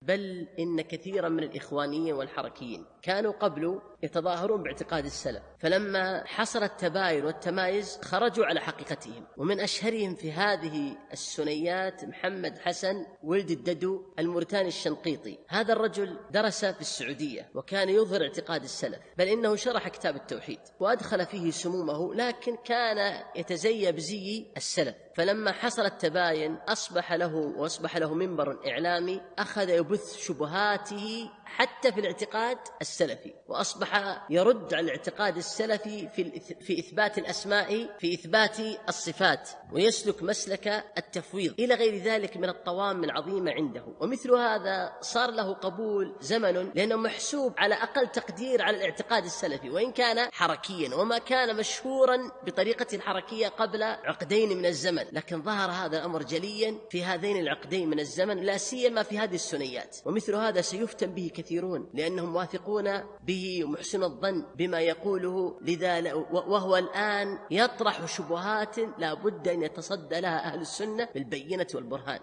بل إن كثيرا من الإخوانيين والحركيين كانوا قبل يتظاهرون باعتقاد السلف، فلما حصل التباين والتمايز خرجوا على حقيقتهم. ومن أشهرهم في هذه السنيات محمد حسن ولد الددو الموريتاني الشنقيطي. هذا الرجل درس في السعودية وكان يظهر اعتقاد السلف، بل إنه شرح كتاب التوحيد وأدخل فيه سمومه، لكن كان يتزيى بزي السلف. فلما حصل التباين أصبح له منبر إعلامي، أخذ يبث شبهاته حتى في الاعتقاد السلفي، وأصبح يرد على الاعتقاد السلفي في إثبات الأسماء، في إثبات الصفات، ويسلك مسلك التفويض إلى غير ذلك من الطوام العظيمة عنده. ومثل هذا صار له قبول زمن، لأنه محسوب على أقل تقدير على الاعتقاد السلفي، وإن كان حركيا وما كان مشهورا بطريقة الحركية قبل عقدين من الزمن، لكن ظهر هذا الأمر جليا في هذين العقدين من الزمن، لا سيما في هذه السنيات. ومثل هذا سيفتن به كثيرون لأنهم واثقون به ومحسن الظن بما يقوله، لذا وهو الآن يطرح شبهات لا بد أن يتصدى لها أهل السنة بالبينة والبرهان.